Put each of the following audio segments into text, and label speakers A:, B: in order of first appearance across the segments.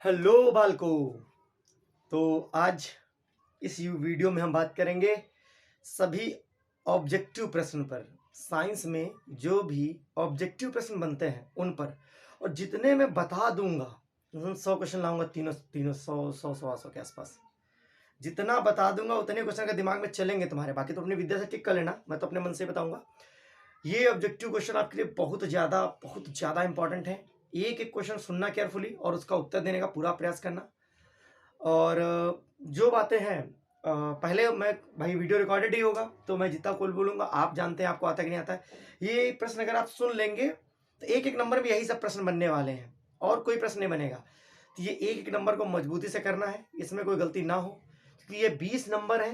A: Hello बालको। तो आज इस वीडियो में हम बात करेंगे सभी ऑब्जेक्टिव प्रश्न पर। साइंस में जो भी ऑब्जेक्टिव प्रश्न बनते हैं उन पर, और जितने मैं बता दूंगा 100 क्वेश्चन लाऊंगा, तीनों तीनों 100 के आसपास। जितना बता दूंगा उतने क्वेश्चन का दिमाग में चलेंगे तुम्हारे। बाकी तो अपनी विद्या से टिक कर लेना, मैं तो अपने मन से बताऊंगा। ये ऑब्जेक्टिव क्वेश्चन आपके लिए बहुत ज़्यादा इंपॉर्टेंट है। एक एक क्वेश्चन सुनना केयरफुली और उसका उत्तर देने का पूरा प्रयास करना। और जो बातें हैं पहले मैं भाई वीडियो रिकॉर्डेड ही होगा तो मैं जितना कुल बोलूँगा आप जानते हैं, आपको आता है कि नहीं आता है। ये प्रश्न अगर आप सुन लेंगे तो एक एक नंबर में यही सब प्रश्न बनने वाले हैं और कोई प्रश्न नहीं बनेगा। तो ये एक एक नंबर को मजबूती से करना है, इसमें कोई गलती ना हो, क्योंकि ये 20 नंबर है।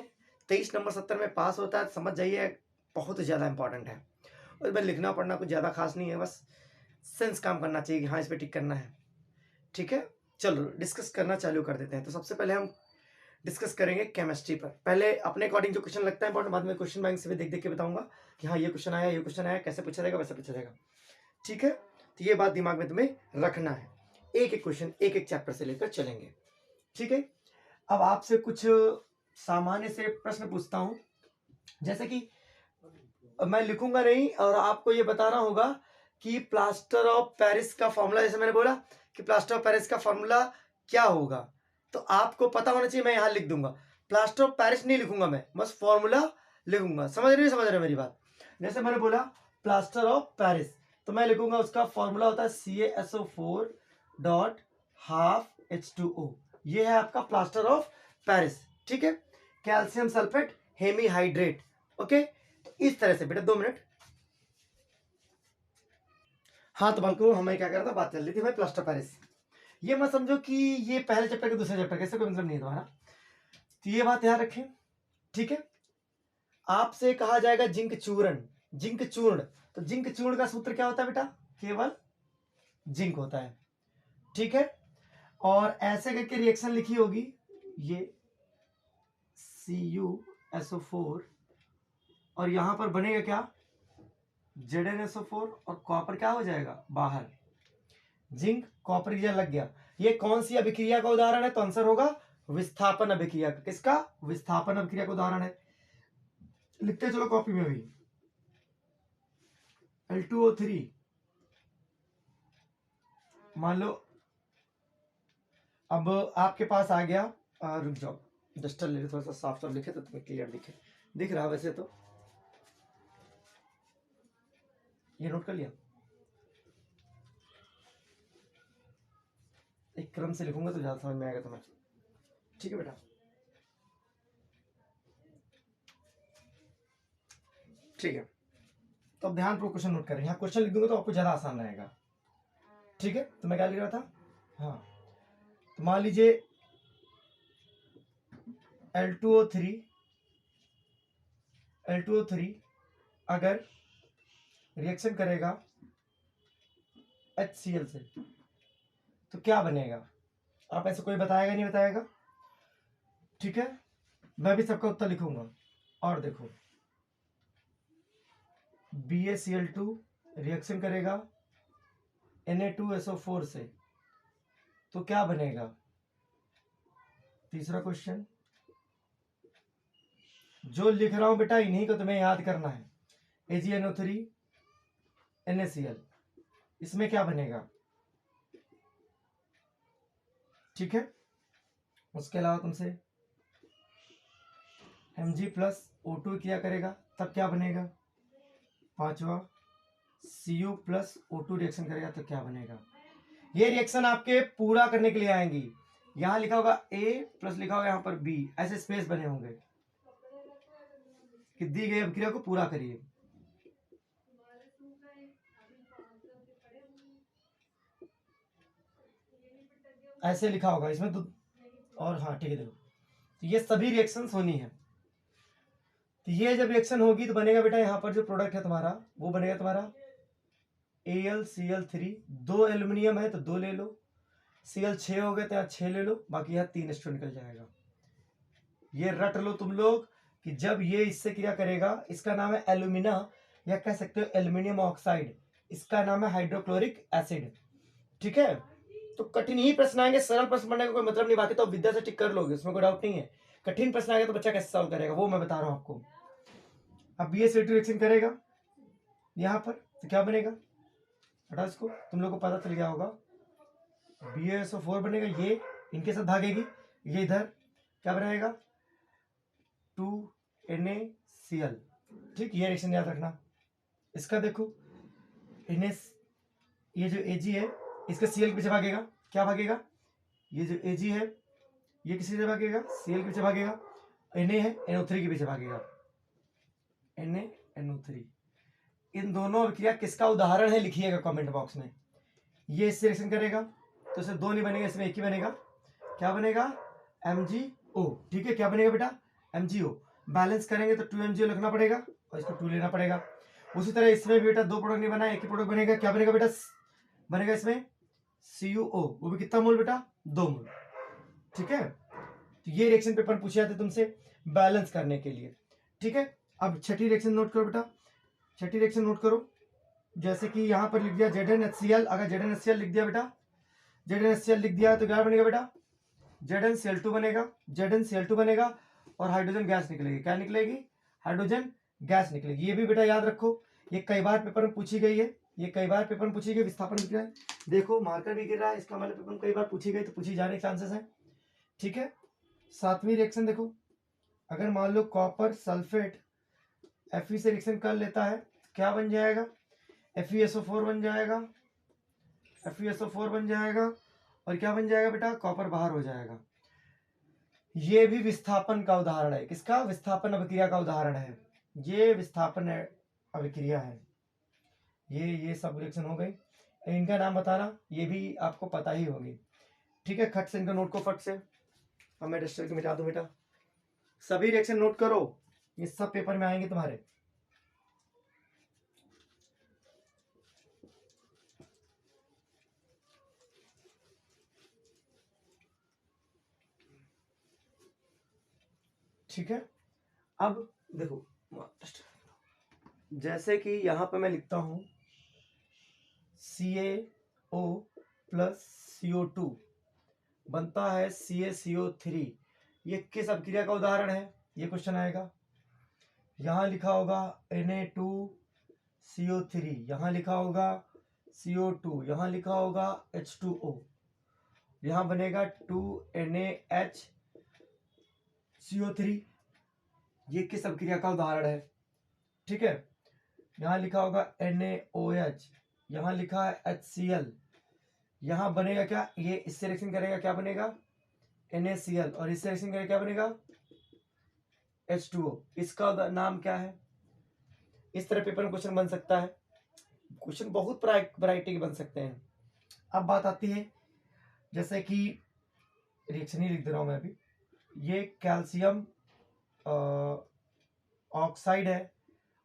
A: 23 नंबर 70 में पास होता है, समझ जाइए बहुत ज़्यादा इंपॉर्टेंट है। और इसमें लिखना पढ़ना कुछ ज़्यादा खास नहीं है, बस सेंस काम करना चाहिए कि हाँ इस पर टिक करना है। ठीक है, चलो डिस्कस करना चालू कर देते हैं। तो सबसे पहले हम डिस्कस करेंगे केमिस्ट्री पर। पहले अपने अकॉर्डिंग जो क्वेश्चन लगता है इंपॉर्टेंट, बाद में क्वेश्चन बैंक से भी देख देख के बताऊंगा कि हाँ ये क्वेश्चन आया, ये क्वेश्चन आया, कैसे पूछा जाएगा, वैसे पूछा जाएगा। ठीक है, तो ये बात दिमाग में तुम्हें रखना है। एक एक क्वेश्चन एक एक चैप्टर से लेकर चलेंगे। ठीक है, अब आपसे कुछ सामान्य से प्रश्न पूछता हूं। जैसे कि मैं लिखूंगा नहीं और आपको ये बताना होगा कि प्लास्टर ऑफ पेरिस का फॉर्मूला, जैसे मैंने बोला कि प्लास्टर ऑफ पेरिस का फॉर्मूला क्या होगा, तो आपको पता होना चाहिए। मैं यहाँ लिख दूंगा, प्लास्टर ऑफ पेरिस नहीं लिखूंगा, मैं बस फॉर्मूला लिखूंगा। समझ रहे मेरी बात। जैसे मैंने बोला प्लास्टर ऑफ पेरिस, तो मैं लिखूंगा उसका फॉर्मूला होता है CaSO4 डॉट हाफ H2O। ये है आपका प्लास्टर ऑफ पेरिस। ठीक है, कैल्शियम सल्फेट हेमीहाइड्रेट। ओके, तो इस तरह से बेटा 2 मिनट। हाँ तो बालको हमें क्या कर रहा था, बात चल रही थी भाई प्लास्टर पेरिस। ये मत समझो कि ये पहले चैप्टर के दूसरे चैप्टर कैसे, कोई मतलब नहीं है तुम्हारा, तो ये बात याद रखें। ठीक है, आपसे कहा जाएगा जिंक चूर्ण, जिंक चूर्ण, तो जिंक चूर्ण का सूत्र क्या होता है बेटा, केवल जिंक होता है। ठीक है, और ऐसे करके रिएक्शन लिखी होगी, ये CuSO4 और यहां पर बनेगा क्या, ZnSO4 और कॉपर क्या हो जाएगा बाहर, जिंक कॉपर रिएक्शन लग गया। ये कौन सी अभिक्रिया का उदाहरण है, तो आंसर होगा विस्थापन अभिक्रिया का। किसका, विस्थापन अभिक्रिया का उदाहरण है। लिखते चलो कॉपी में भी, L2O3 मान लो अब आपके पास आ गया। रुक जाओ, डस्टर ले लो, थोड़ा सा साफ साफ लिखे तो तुम्हें क्लियर दिखे। दिख रहा वैसे तो, ये नोट कर लिया। एक क्रम से लिखूंगा तो ज्यादा समझ में आएगा तुम्हें। ठीक है बेटा, ठीक है, तो अब ध्यान पूर्वक क्वेश्चन नोट करें। यहाँ क्वेश्चन लिख दूंगा तो आपको ज्यादा आसान रहेगा। ठीक है, तो मैं क्या लिख रहा था, हाँ तो मान लीजिए L2O3 अगर रिएक्शन करेगा HCl से तो क्या बनेगा, आप ऐसे कोई बताएगा नहीं बताएगा। ठीक है, मैं भी सबका उत्तर लिखूंगा। और देखो BaCl2 रिएक्शन करेगा Na2SO4 से तो क्या बनेगा। तीसरा क्वेश्चन जो लिख रहा हूं बेटा इन्हीं को तुम्हें याद करना है, AgNO3 NaCl, इसमें क्या बनेगा। ठीक है, उसके अलावा तुमसे Mg+O2 किया करेगा तब क्या बनेगा। पांचवा Cu+O2 रिएक्शन करेगा तो क्या बनेगा। ये रिएक्शन आपके पूरा करने के लिए आएंगी। यहां लिखा होगा A प्लस लिखा होगा यहां पर B, ऐसे स्पेस बने होंगे कि दी गई अभिक्रिया को पूरा करिए। ऐसे लिखा होगा इसमें तो, और हाँ ठीक है, देखो तो ये सभी रिएक्शंस होनी है। तो ये जब रिएक्शन होगी तो बनेगा बेटा यहाँ पर जो प्रोडक्ट है तुम्हारा वो बनेगा तुम्हारा AlCl3, 2 एल्यूमिनियम है तो 2 ले लो, Cl 6 हो गए तो यहाँ 6 ले लो, बाकी यहाँ 3 H2 निकल जाएगा। ये रट लो तुम लोग कि जब ये इससे क्रिया करेगा, इसका नाम है एल्यूमिना या कह सकते हो एल्यूमिनियम ऑक्साइड, इसका नाम है हाइड्रोक्लोरिक एसिड। ठीक है, तो कठिन ही प्रश्न आएंगे, सरल प्रश्न पढ़ने का कोई मतलब नहीं, बाकी तो विद्या से टिक कर लोगे, उसमें कोई डाउट नहीं है। कठिन प्रश्न आएगा तो बच्चा कैसे सॉल्व करेगा वो मैं बता रहा हूं आपको। अब BaCl2 रिएक्शन करेगा यहाँ पर तो क्या बनेगा, हटा इसको, तुम लोग को पता चल गया होगा। BaSO4 बनेगा, ये इनके साथ भागेगी, ये इधर क्या बनाएगा 2NaCl। ठीक, ये रिएक्शन याद रखना। इसका देखो NS, ये जो Ag है इसका Cl के पीछे भागेगा, क्या भागेगा, ये जो Ag है ये किसी से भागेगा, Cl के पीछे भागेगा, Na है NO3 के पीछे भागेगा, NaNO3। इन दोनों अभिक्रिया किसका उदाहरण है लिखिएगा कमेंट बॉक्स में। ये इससे रिएक्शन करेगा तो इसमें दो नहीं बनेगा, इसमें एक ही बनेगा, क्या बनेगा MgO। ठीक है, क्या बनेगा बेटा MgO। बैलेंस करेंगे तो 2MgO लिखना पड़ेगा और इसको 2 लेना पड़ेगा। उसी तरह इसमें भी बेटा दो प्रोडक्ट नहीं बना, एक ही प्रोडक्ट बनेगा, क्या बनेगा बेटा बनेगा इसमें CuO, वो भी कितना मोल बेटा 2 मोल। ठीक है, तो ये रिएक्शन पेपर पूछे जाते तुमसे बैलेंस करने के लिए। ठीक है, अब छठी रिएक्शन नोट करो बेटा, छठी रिएक्शन नोट करो। जैसे कि यहाँ पर लिख दिया ZnHCl, अगर ZnHCl लिख दिया बेटा, ZnHCl लिख दिया तो क्या बनेगा बेटा ZnCl2 बनेगा, ZnCl2 बनेगा और हाइड्रोजन गैस निकलेगी, क्या निकलेगी हाइड्रोजन गैस निकलेगी। ये भी बेटा याद रखो, ये कई बार पेपर में पूछी गई है, ये कई बार पेपर में पूछी गई। विस्थापन भी गिरा है, देखो मार्कर भी गिर रहा है, इसका मतलब पेपर में कई बार पूछी गई तो पूछी जाने के चांसेस है। ठीक है, सातवीं रिएक्शन देखो, अगर मान लो कॉपर सल्फेट Fe से रिएक्शन कर लेता है क्या बन जाएगा FeSO4 बन जाएगा, FeSO4 बन जाएगा और क्या बन जाएगा बेटा कॉपर बाहर हो जाएगा। ये भी विस्थापन का उदाहरण है, किसका विस्थापन अभिक्रिया का उदाहरण है, ये विस्थापन अभिक्रिया है। ये सब रिएक्शन हो गई, इनका नाम बताना, ये भी आपको पता ही होगी। ठीक है, खट से इनका नोट को फट से, अब मैं डस्टर को मिटा दूं बेटा। सभी रिएक्शन नोट करो, ये सब पेपर में आएंगे तुम्हारे। ठीक है, अब देखो जैसे कि यहां पर मैं लिखता हूं CaO प्लस CO2 बनता है CaCO3, ये किस अभिक्रिया का उदाहरण है, ये क्वेश्चन आएगा। यहां लिखा होगा Na2CO3, यहां लिखा होगा CO2, यहां लिखा होगा H2O, यहां बनेगा 2NaHCO3, ये किस अभिक्रिया का उदाहरण है। ठीक है, यहां लिखा होगा NaOH, यहां लिखा है HCl, यहां बनेगा क्या, ये इससे रिएक्शन करेगा क्या बनेगा NaCl और इससे रिएक्शन करेगा क्या बनेगा H2O। इसका नाम क्या है, इस तरह पेपर में क्वेश्चन बन सकता है, क्वेश्चन बहुत वैरायटी के बन सकते हैं। अब बात आती है जैसे कि रिएक्शन ही लिख दे रहा हूं मैं अभी, ये कैल्शियम ऑक्साइड है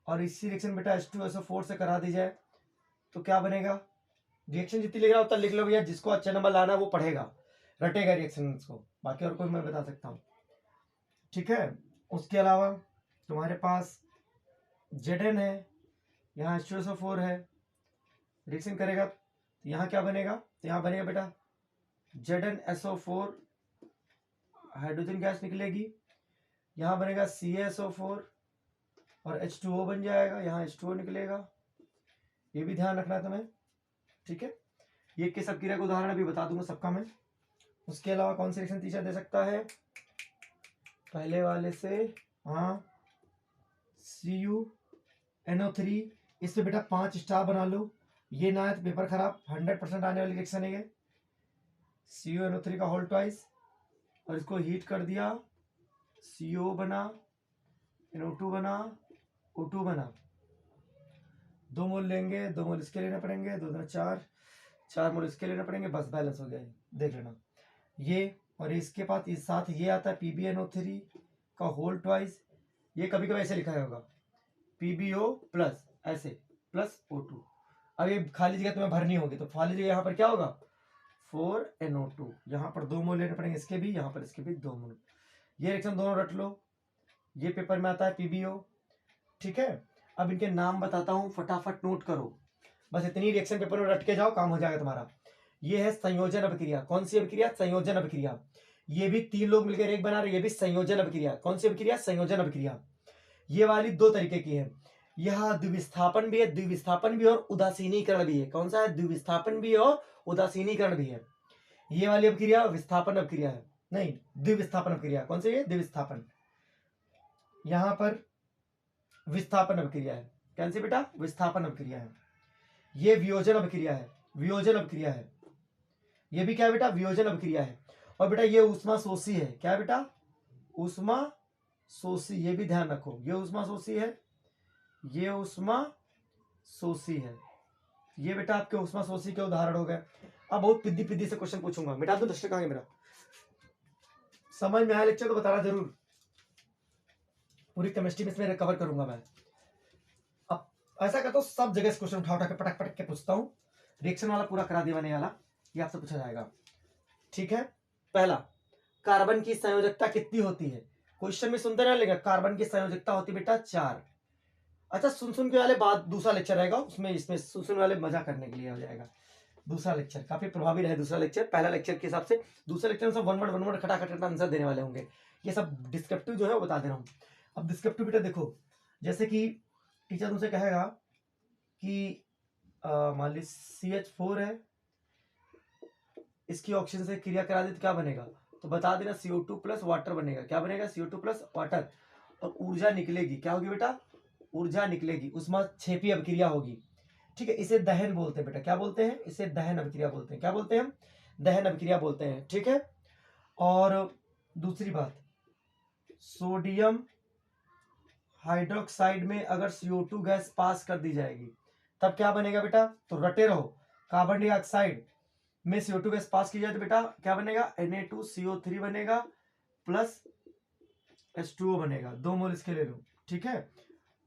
A: और इसी रिएक्शन बेटा H2SO4 से करा दी जाए तो क्या बनेगा, रिएक्शन जितनी लिख रहा उतना लिख लो भैया, जिसको अच्छा नंबर लाना वो पढ़ेगा रटेगा रिएक्शन को, बाकी और कोई मैं बता सकता हूँ। ठीक है, उसके अलावा तुम्हारे पास Zn है, यहाँ H2SO4 है, रिएक्शन करेगा तो यहाँ क्या बनेगा, तो यहाँ बनेगा बेटा ZnSO4, हाइड्रोजन गैस निकलेगी, यहाँ बनेगा CaSO4 और H2O बन जाएगा, यहाँ H2O निकलेगा, ये भी ध्यान रखना है तुम्हें। ठीक है, ये किस अभिक्रिया का उदाहरण अभी बता दूंगा सबका मैं। उसके अलावा कौन सी रिएक्शन तीसरा दे सकता है, पहले वाले से हाँ CuNO3, इससे बेटा 5 स्टार बना लो, ये ना है तो पेपर खराब, 100% आने वाली रिएक्शन है ये। CuNO3 का होल ट्वाइस और इसको हीट कर दिया, CO बना, NO2 बना, O2 बना, 2 मोल लेंगे, 2 मोल इसके लेने पड़ेंगे, 2 2 4, 4 मोल इसके लेने पड़ेंगे, बस बैलेंस हो गया, देख लेना ये। और इसके बाद इस साथ ये आता है PbNO3 का होल ट्वाइस, ये कभी कभी ऐसे लिखा होगा PbO प्लस ऐसे प्लस O2। अब ये खाली जगह तुम्हें भरनी होगी तो खाली जगह यहाँ पर क्या होगा 4NO2, यहाँ पर 2 मोल लेने पड़ेंगे इसके भी, यहाँ पर इसके भी 2 मोल, ये रिएक्शन दोनों रट लो, ये पेपर में आता है PbO। ठीक है, अब इनके नाम बताता हूँ, फटाफट नोट करो, बस इतनी रिएक्शन पेपर में रट के जाओ, काम हो जाएगा तुम्हारा। ये है संयोजन अभिक्रिया। कौन सी अभिक्रिया? संयोजन अभिक्रिया। ये भी 3 लोग मिलकर एक बना रहे, ये भी संयोजन अभिक्रिया। कौन सी अभिक्रिया? संयोजन अभिक्रिया। ये वाली 2 तरीके की है। यह द्विविस्थापन भी है, द्विविस्थापन भी और उदासीनीकरण भी है। कौन सा है? द्विविस्थापन भी और उदासीनीकरण भी है। ये वाली अभिक्रिया विस्थापन अभिक्रिया है, नहीं द्विविस्थापन अभिक्रिया। कौन सी है? द्विविस्थापन। यहां पर विस्थापन अभिक्रिया है। कौन सी बेटा? विस्थापन अभिक्रिया है। ये वियोजन अभिक्रिया है, वियोजन अभिक्रिया है। ये भी क्या है बेटा? वियोजन अभिक्रिया है। और बेटा ये ऊष्मा शोषी है। क्या है बेटा? ऊष्मा शोषी। ये भी ध्यान रखो, ये ऊष्मा शोषी है, ये ऊष्मा शोषी है। ये बेटा आपके ऊष्मा शोषी के उदाहरण हो गए। अब बहुत पिद्दी पिद्दी से क्वेश्चन पूछूंगा। मिटा दो डस्टर, कहां है मेरा? समझ में आया लेक्चर तो बताना जरूर। पूरी केमिस्ट्री में इसमें कवर करूंगा मैं। अब ऐसा करता हूं, सब जगह से क्वेश्चन उठा उठा के पटक पटक के पूछता हूं। रिएक्शन वाला पूरा करा दिया मैंने वाला, ये आपसे पूछा जाएगा। ठीक है। पहला, कार्बन की संयोजकता कितनी होती है? क्वेश्चन में सुनते रह लेगा। कार्बन की संयोजकता होती बेटा 4। अच्छा सुन के वाले बाद दूसरा लेक्चर रहेगा, उसमें इसमें सुन वाले मजा करने के लिए हो जाएगा। दूसरा लेक्चर काफी प्रभावी रहे। दूसरा लेक्चर पहला लेक्चर के हिसाब से दूसरे लेक्चर में सब वन वर्ड खटाखट आंसर देने वाले होंगे। ये सब डिस्क्रिप्टिव जो है वो बता दे रहा हूँ। अब डिस्क्रिप्टिव बेटा देखो, जैसे कि टीचर तुमसे कहेगा कि मान ली CH4 है, इसकी ऑक्सीजन से क्रिया करा दी तो क्या बनेगा? तो बता देना CO2 प्लस वाटर बनेगा। क्या बनेगा? CO2 plus water. और ऊर्जा निकलेगी। क्या होगी बेटा? ऊर्जा निकलेगी। उसमें छेपी अभिक्रिया होगी। ठीक है, इसे दहन बोलते हैं बेटा। क्या बोलते हैं? इसे दहन अभिक्रिया बोलते हैं। क्या बोलते हैं हम? दहन अभिक्रिया बोलते हैं। ठीक है। और दूसरी बात, सोडियम हाइड्रोक्साइड में अगर CO2 गैस पास कर दी जाएगी तब क्या बनेगा बेटा? तो रटे रहो। कार्बन डाइऑक्साइड में CO2 गैस पास की जाए तो बेटा क्या बनेगा? Na2CO3 बनेगा प्लस H2O बनेगा। 2 मोल इसके ले लो। ठीक है।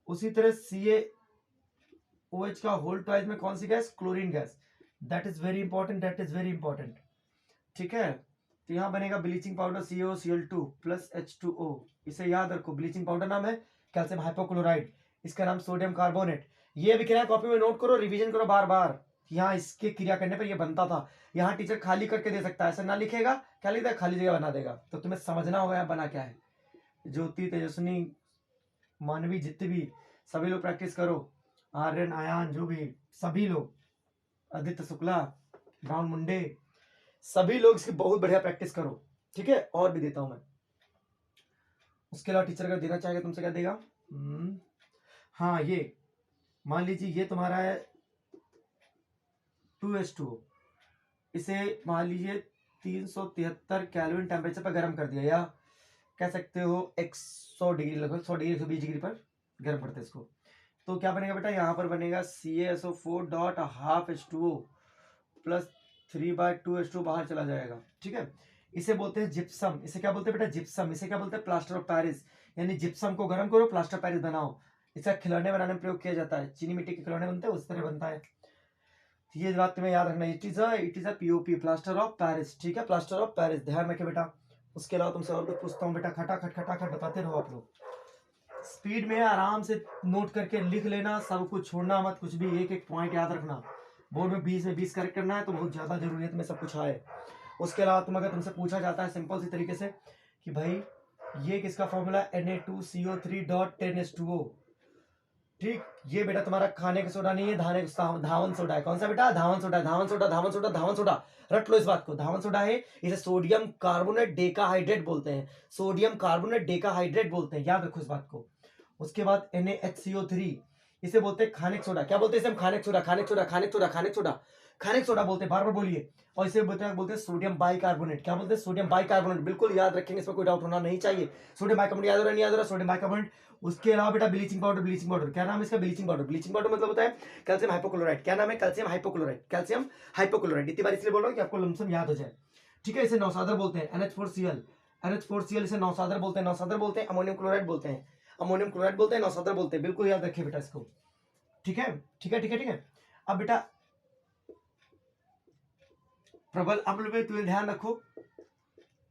A: उसी तरह CaOH का होल ट्वाइस में कौन सी gas? Chlorine gas. That is very important, that is very important. ठीक है। तो यहां बनेगा bleaching powder CaOCl2 plus H2O। इसे याद रखो, ब्लीचिंग पाउडर नाम है कैल्शियम हाइपोक्लोराइड, इसका नाम सोडियम कार्बोनेट। ये भी क्रिया कॉपी में नोट करो, रिवीजन करो बार बार। यहाँ इसके क्रिया करने पर ये बनता था। यहाँ टीचर खाली करके दे सकता है, ऐसा ना लिखेगा, क्या लिख देगा? खाली जगह बना देगा। तो तुम्हें समझना होगा यहाँ बना क्या है। ज्योति, तेजस्विनी, मानवी, जितने भी सभी लोग प्रैक्टिस करो। आर्यन, आयान, जो भी सभी लोग, आदित्य शुक्ला, राउंड मुंडे, सभी लोग इसकी बहुत बढ़िया प्रैक्टिस करो। ठीक है। और भी देता हूं मैं। उसके अलावा टीचर अगर देना चाहेगा तुमसे क्या देगा? हाँ, ये मान लीजिए ये तुम्हारा है 2H2O। इसे मान लीजिए 373 केल्विन टेम्परेचर पर गर्म कर दिया, या कह सकते हो 100 डिग्री, लगभग 100 डिग्री 120 डिग्री पर गर्म करते हैं इसको। तो क्या बनेगा बेटा? यहाँ पर बनेगा CaSO4 dot half H2O plus 3/2H2 बाहर चला जाएगा। ठीक है। इसे बोलते हैं जिप्सम। इसे क्या बोलते हैं बेटा? जिप्सम। इसे क्या बोलते हैं? Plaster of Paris. यानी जिप्सम को गर्म करो, प्लास्टर ऑफ पेरिस बनाओ। इसका खिलौने बनाने में प्रयोग किया जाता है। चीनी मिट्टी के खिलौने बनते हैं, उस तरह बनता है। ये बात तुम्हें याद रखना। It is a POP, plaster of Paris. ठीक है, प्लास्टर ऑफ पेरिस, ध्यान रखे बेटा। उसके अलावा तुमसे और कुछ पूछता हूँ बेटा, खटाखट बताते रहो आप लोग। स्पीड में आराम से नोट करके लिख लेना, सब कुछ छोड़ना मत, कुछ भी एक एक पॉइंट याद रखना। बोर्ड में 20 में 20 करेक्ट करना है तो बहुत ज्यादा जरूरी है तुम्हें सब कुछ आए। उसके अलावा अगर तुमसे पूछा जाता है सिंपल सी तरीके से कि भाई ये किसका फॉर्मूला? Na2CO3 dot 10H2O। ठीक, ये बेटा तुम्हारा खाने का सोडा नहीं है, धावन सोडा है। कौन सा बेटा? धावन सोडा। धावन सोडा, धावन सोडा, धावन सोडा, रट लो इस बात को। धावन सोडा है, इसे सोडियम कार्बोनेट डेकाहाइड्रेट बोलते हैं। सोडियम कार्बोनेट डेकाहाइड्रेट बोलते हैं, याद रखो इस बात को। उसके बाद NaHCO3, इसे बोलते हैं खानिक सोडा। क्या बोलते हैं इसे हम? खानिक सोडा, खानिक सोडा, खानिक सोडा, खानिक सोडा, खानिक सोडा बोलते हैं, बार बार बोलिए। और इसे बोलते हैं सोडियम बाइकार्बोनेट। क्या बोलते हैं? Sodium bicarbonate. बिल्कुल याद रखेंगे, इसमें कोई डाउट होना नहीं चाहिए। सोडियम बाइकार्बोनेट याद हो रहा, नहीं याद हो रहा? Sodium bicarbonate. उसके अलावा बेटा ब्लीचिंग पाउडर। ब्लीचिंग पाउडर क्या नाम है इसका? Bleaching powder. ब्लीचिंग पाउडर मतलब होता है कैल्शियम हाइपोक्लोराइड। क्या नाम है? Calcium hypochloride. Calcium hypochloride. इतनी बार इसलिए बोल रहा हूं कि आपको लमसम याद हो जाए। ठीक है। इसे नौसादर बोलते हैं, NH4Cl। NH4Cl इसे नौसादर बोलते हैं। नौसादर बोलते हैं, अमोनियम क्लोराइड बोलते हैं, अमोनियम क्लोराइड बोलते हैं, नौसादर बोलते हैं। बिल्कुल याद रखिए बेटा इसको। ठीक है, ठीक है, ठीक है, ठीक है। अब बेटा प्रबल अम्ल में तुम्हें ध्यान रखो,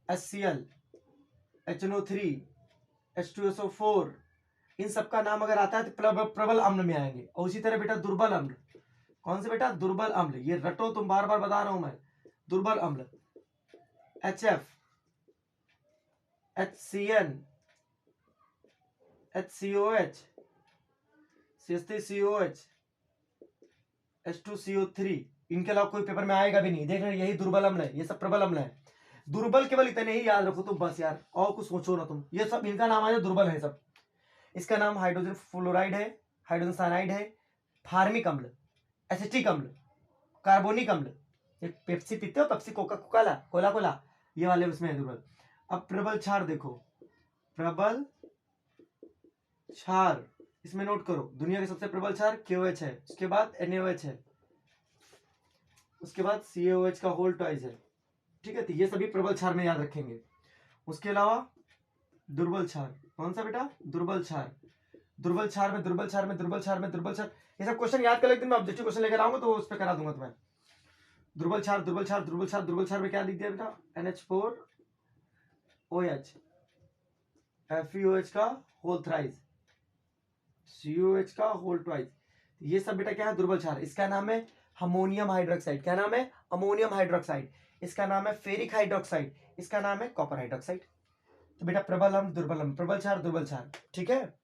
A: HCl, HNO3, H2SO4, इन सबका नाम अगर आता है तो प्रबल अम्ल में आएंगे। और उसी तरह बेटा दुर्बल अम्ल। कौन से बेटा? दुर्बल अम्ल। ये रटो तुम, बार बार बता रहा हूं मैं। दुर्बल अम्ल, HF, HCN, HCOH, CH3COH, H2CO3, इनके अलावा कोई पेपर में आएगा भी नहीं। देख रहे यही दुर्बल अम्ल है, ये सब प्रबल अम्ल है। दुर्बल केवल इतने ही याद रखो तुम बस यार, और कुछ सोचो ना तुम। ये सब इनका नाम आ जाए दुर्बल है सब। इसका नाम हाइड्रोजन फ्लोराइड है, हाइड्रोजन साइनाइड है, फार्मिक अम्ल, एसिटिक अम्ल, कार्बोनिक अम्ल। एक पेप्सी पीते हो, Pepsi, Coca Cola, Cola Cola, ये वाले उसमें है दुर्बल। अब प्रबल क्षार देखो, प्रबल क्षार इसमें नोट करो, दुनिया के सबसे प्रबल क्षार KOH है, उसके बाद NaOH है, उसके बाद CaOH का होल ट्वाइस है। ठीक है, तो ये सभी प्रबल क्षार में याद रखेंगे। उसके अलावा दुर्बल क्षार, कौन सा बेटा? दुर्बल क्षार। दुर्बल क्षार में, दुर्बल क्षार में, दुर्बल क्षार में, दुर्बल क्षार, ये सब क्वेश्चन याद कर लेते हैं। मैं ऑब्जेक्टिव क्वेश्चन लेकर आऊंगा तो उस पर करा दूंगा तुम्हें। दुर्बल क्षार, दुर्बल क्षार, दुर्बल क्षार, दुर्बल क्षार में क्या लिख दिया बेटा? NH4OH, FeOH का होल थ्राइस, COH का होल ट्वाइस। ये सब बेटा क्या है? दुर्बल क्षार। इसका नाम है अमोनियम हाइड्रोक्साइड। क्या नाम है? Ammonium hydroxide. इसका नाम है फेरिक हाइड्रोक्साइड। इसका नाम है कॉपर हाइड्रोक्साइड। तो बेटा प्रबल अम्ल, दुर्बल अम्ल, प्रबल क्षार, दुर्बल क्षार। ठीक है,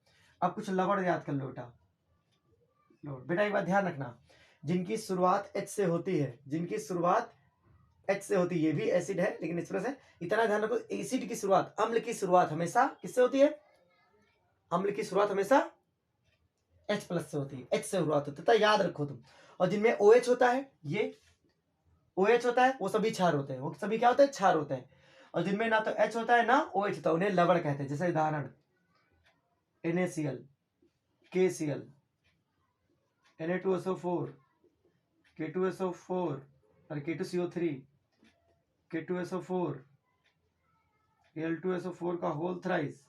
A: अब कुछ लवण याद कर लो बेटा। बेटा एक बात ध्यान रखना, जिनकी शुरुआत H से होती है, जिनकी शुरुआत H से होती है, ये भी एसिड है लेकिन एक्सप्रेस है। इतना ध्यान रखो, एसिड की शुरुआत, अम्ल की शुरुआत हमेशा किससे होती है? अम्ल की शुरुआत हमेशा H+ से होती है, H से शुरुआत होती है, याद रखो तुम। और जिनमें OH होता है, ये OH होता है, वो सभी क्षार होते हैं। वो सभी क्या होते हैं? क्षार होते हैं। और जिनमें ना तो H होता है ना OH होता है, उन्हें लवण कहते हैं। जैसे उदाहरण NaCl, KCl, Na2SO4, K2SO4 और K2CO3, K2SO4, Al2SO4 का होल थ्राइस,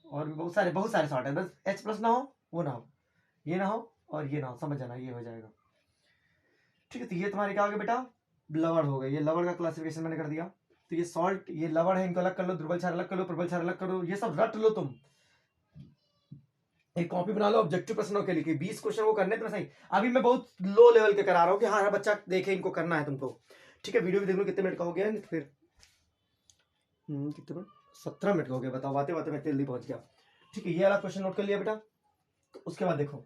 A: और भी बहुत सारे शॉर्ट है। बस H+ ना हो, वो ना हो, ये ना हो और ये ना हो, समझ जाना, ये हो जाएगा। ठीक है, तो ये तुम्हारे क्या हो गया बेटा? लवण हो गए। ये लवण का क्लासिफिकेशन मैंने कर दिया। तो ये सॉल्ट, ये लवण है, इनको अलग कर लो। दुर्बल क्षार अलग कर लो, प्रबल क्षार अलग कर लो। ये सब रट लो तुम, एक कॉपी बना लो ऑब्जेक्टिव प्रश्नों के लिए। 20 क्वेश्चन को करने तुम्हें सही। अभी मैं बहुत लो लेवल के करा रहा हूँ कि हाँ बच्चा देखे, इनको करना है तुमको। ठीक है, वीडियो भी देख लो कितने मिनट का हो गया है। फिर कितने मिनट? 17 मिनट का हो गया। बताओ, बातें बातें में जल्दी पहुंच गया। ठीक है, ये वाला क्वेश्चन नोट कर लिया बेटा। तो उसके बाद देखो,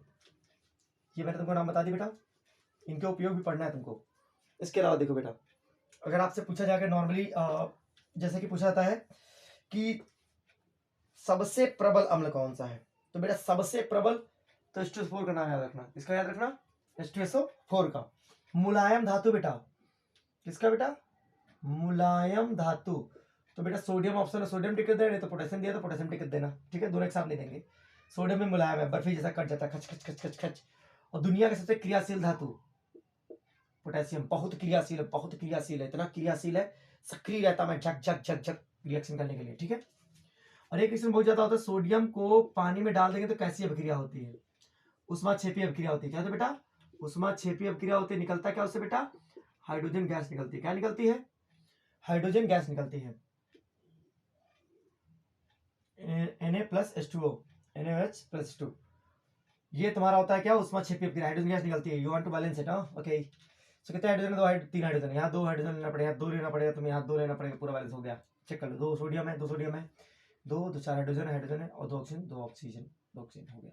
A: ये मैंने तुमको नाम बता दी बेटा, इनके उपयोग भी पढ़ना है तुमको। इसके अलावा देखो बेटा, अगर आपसे पूछा जाएगा नॉर्मली, जैसे कि पूछा जाता है कि सबसे प्रबल अम्ल कौन सा है, तो बेटा सबसे प्रबल, तो H2SO4 का नाम याद रखना। इसका याद रखना, H2SO4 का। मुलायम धातु बेटा, किसका बेटा? मुलायम धातु। तो बेटा सोडियम ऑप्शन है, सोडियम टिकट दे, नहीं तो पोटेशियम दिया तो पोटेशियम टिकट देना। ठीक है, दोनों एक साथ नहीं देंगे। सोडियम में मुलायम है, बर्फी जैसा कट जाता है, खच खच खच खच खच। और दुनिया के सबसे क्रियाशील धातु पोटेशियम, बहुत क्रियाशील है, बहुत क्रियाशील है, इतना क्रियाशील है, सक्रिय रहता है झक झक झक झक रिएक्शन करने के लिए। ठीक है, और एक रिएक्शन बहुत ज्यादा होता है, सोडियम को पानी में डाल देंगे तो कैसी अभिक्रिया होती है? उष्माक्षेपी अभिक्रिया होती है। क्या होता है बेटा? उष्माक्षेपी अभिक्रिया होती है। निकलता क्या उससे बेटा? हाइड्रोजन गैस निकलती है। क्या निकलती है? हाइड्रोजन गैस निकलती है, Na+H2O, NaOH+2। ये तुम्हारा होता है क्या? उष्माक्षेपी अभिक्रिया, हाइड्रोजन गैस निकलती है। You want to balance it? Okay, so कितने हाइड्रोजन? दो, तीन हाइड्रोजन। यहाँ दो हाइड्रोजन लेना पड़ेगा, दो लेना पड़ेगा, तुम्हें यहाँ दो लेना पड़ेगा, पूरा बैलेंस हो गया। चेक कर लो, दो सोडियम है, दो सोडियम है, दो चार हाइड्रोजन है और दो ऑक्सीजन, दो ऑक्सीजन हो गया।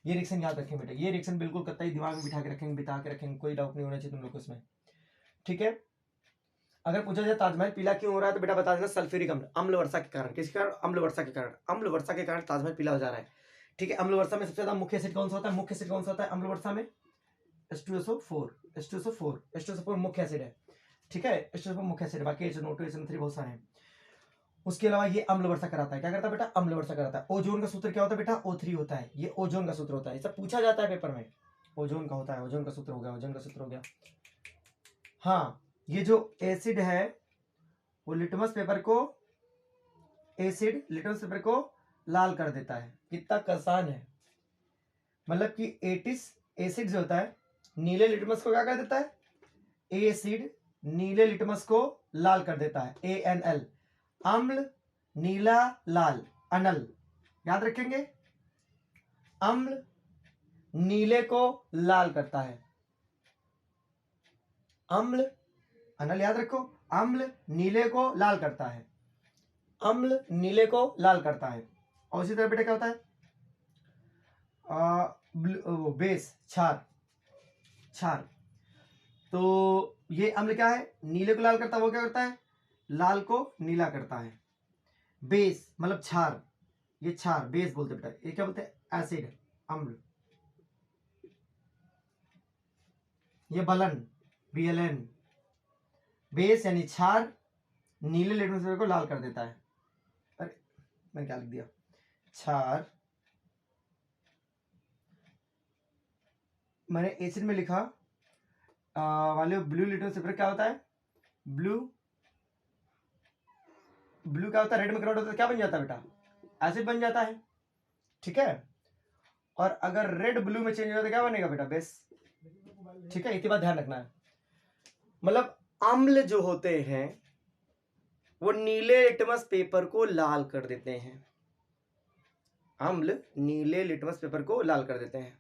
A: ये रिएक्शन याद रखेंगे बेटा, ये रिएक्शन बिल्कुल कतई दिमाग में बिठा के रखेंगे, बिता के रखेंगे, कोई डाउट नहीं होना चाहिए तुम लोग को इसमें। ठीक है, अगर पूछा जाए ताजमहल पीला क्यों हो रहा है, तो बेटा बता देना सल्फ्यूरिक अम्ल, अम्ल वर्षा के कारण। किसके कारण? अम्ल वर्षा के कारण। अम्ल वर्षा के कारण ताजमहल पीला हो जा रहा है। ठीक है, अम्ल वर्षा में सबसे ज्यादा मुख्य एसिड कौन सा होता है? मुख्य एसिड कौन सा होता है अम्ल वर्षा में? H2SO4 मुख्य एसिड है। ठीक है, H2SO4 मुख्य एसिड है, बाकी HNO2, HNO3 बहुत सारे हैं। उसके अलावा ये अम्ल वर्षा कराता है। क्या करता है बेटा? अम्ल वर्षा कराता है। ओजोन का सूत्र क्या होता है बेटा? O3 होता है। ये ओजोन का सूत्र होता है, सब पूछा जाता है पेपर में। ओजोन का होता है, ओजोन का सूत्र हो गया, ओजोन का सूत्र हो गया। हाँ, ये जो एसिड है वो लिटमस पेपर को, एसिड लिटमस पेपर को लाल कर देता है। कितना आसान है, मतलब कि एसिड जो होता है नीले लिटमस को क्या कर देता है? एसिड नीले लिटमस को लाल कर देता है, ANL। अम्ल नीला लाल, अनल। याद रखेंगे, अम्ल नीले को लाल करता है, अम्ल अनल याद रखो, अम्ल नीले को लाल करता है, अम्ल नीले को लाल करता है। और उसी तरह बेटा क्या होता है, बेस क्षार, क्षार। तो ये अम्ल क्या है, नीले को लाल करता है, वो क्या करता है, लाल को नीला करता है। बेस मतलब क्षार, ये क्षार बेस बोलते बेटा, ये क्या बोलते हैं, एसिड, अम्ल। ये बलन, BLN, बेस यानी क्षार नीले लिटमस पेपर को लाल कर देता है। अरे मैंने क्या लिख दिया, क्षार, मैंने एसिड में लिखा, वाले ब्लू लिटमस पेपर क्या होता है, ब्लू, ब्लू क्या होता है, रेड में कन्वर्ट होता है, क्या बन जाता है बेटा, एसिड बन जाता है, ठीक है। और अगर रेड ब्लू में चेंज होता है क्या बनेगा बेटा, बेस, ठीक है। इतनी बात ध्यान रखना है। मतलब अम्ल जो होते हैं वो नीले लिटमस पेपर को लाल कर देते हैं, अम्ल नीले लिटमस पेपर को लाल कर देते हैं,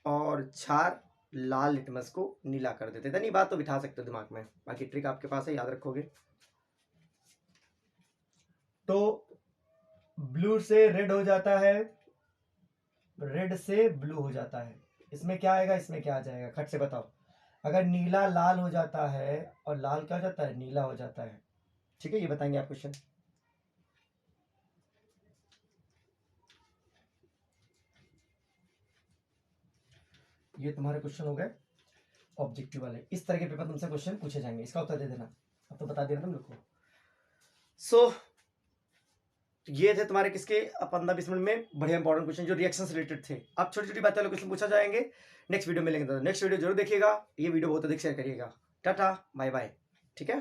A: और क्षार लाल लिटमस को नीला कर देते हैं। ये बात तो बिठा सकते हो दिमाग में, बाकी ट्रिक आपके पास है, याद रखोगे। तो ब्लू से रेड हो जाता है, रेड से ब्लू हो जाता है, इसमें क्या आएगा, इसमें क्या आ जाएगा, खट से बताओ। अगर नीला लाल हो जाता है और लाल क्या हो जाता है, नीला हो जाता है, ठीक है। ये बताएंगे आप क्वेश्चन। ये तुम्हारे क्वेश्चन हो गए ऑब्जेक्टिव वाले। इस तरह के पेपर तुमसे क्वेश्चन पूछे जाएंगे, इसका उत्तर दे देना। अब तो बता दिया तुम लोग को। सो ये थे तुम्हारे किसके 15-20 मिनट में बढ़िया इंपॉर्टेंट क्वेश्चन जो रिएक्शन से रिलेटेड थे। अब छोटी छोटी बातें वाले क्वेश्चन पूछा जाएंगे नेक्स्ट वीडियो में लेंगे, तो नेक्स्ट वीडियो जरूर देखिएगा, ये वीडियो बहुत अधिक शेयर करिएगा। टाटा बाय बाय, ठीक है।